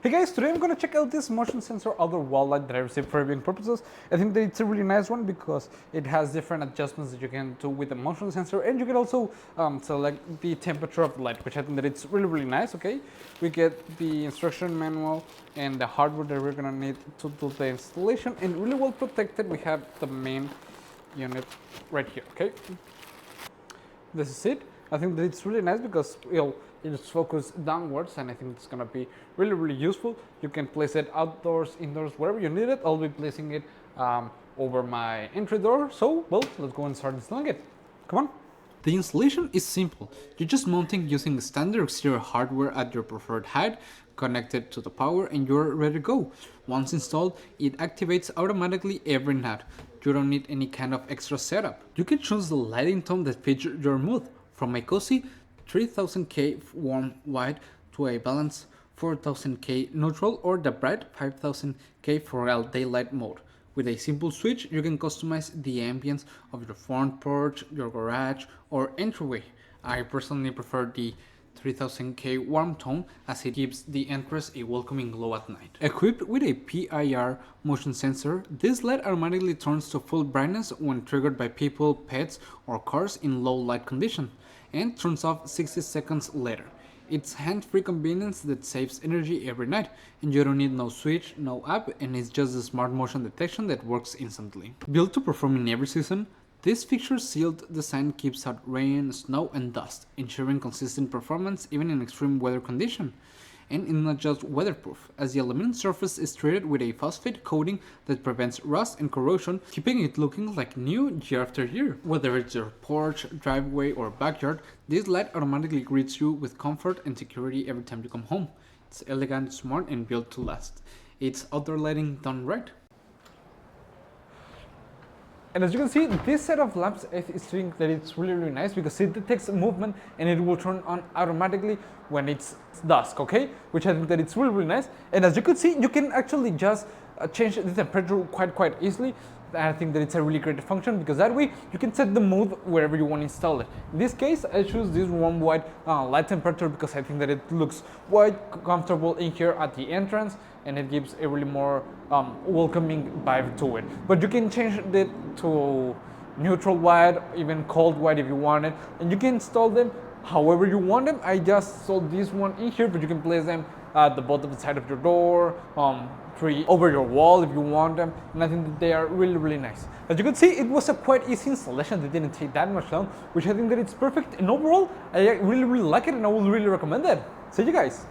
Hey guys, today I'm going to check out this motion sensor outdoor wall light that I received for viewing purposes. I think that it's a really nice one because it has different adjustments that you can do with the motion sensor, and you can also select the temperature of the light, which I think that it's really nice. Okay, we get the instruction manual and the hardware that we're going to need to do the installation, and really well protected. We have the main unit right here. Okay, this is it. I think that it's really nice because it's focused downwards, and I think it's gonna be really useful. You can place it outdoors, indoors, wherever you need it. I'll be placing it over my entry door. So, well, let's go and start installing it. Come on. The installation is simple. You're just mounting using standard exterior hardware at your preferred height, connected to the power, and you're ready to go. Once installed, it activates automatically every night. You don't need any kind of extra setup. You can choose the lighting tone that fits your mood, from a cozy 3000K warm white to a balanced 4000K neutral, or the bright 5000K for all daylight mode. With a simple switch, you can customize the ambience of your front porch, your garage, or entryway. I personally prefer the 3000K warm tone as it gives the entrance a welcoming glow at night. Equipped with a PIR motion sensor, this light automatically turns to full brightness when triggered by people, pets, or cars in low light condition, and turns off 60 seconds later. It's hand-free convenience that saves energy every night, and you don't need no switch, no app, and it's just the smart motion detection that works instantly. Built to perform in every season, this fixture's sealed design keeps out rain, snow, and dust, ensuring consistent performance even in extreme weather conditions. And it's not just weatherproof, as the aluminum surface is treated with a phosphate coating that prevents rust and corrosion, keeping it looking like new year after year. Whether it's your porch, driveway, or backyard, this light automatically greets you with comfort and security every time you come home. It's elegant, smart, and built to last. It's outdoor lighting done right. And as you can see, this set of lamps, I think that it's really nice because it detects movement and it will turn on automatically when it's dusk, okay? Which I think that it's really nice. And as you can see, you can actually just change the temperature quite easily. I think that it's a really great function because that way you can set the mood wherever you want to install it. In this case, I choose this warm white light temperature because I think that it looks quite comfortable in here at the entrance, and it gives a really more welcoming vibe to it. But you can change it to neutral white, even cold white if you want it, and you can install them however you want them. I just installed this one in here, but you can place them at the bottom side of your door, over your wall if you want them, and I think that they are really nice. As you can see, it was a quite easy installation. They didn't take that much long, which I think that it's perfect, and overall I really like it, and I would really recommend it. See you guys.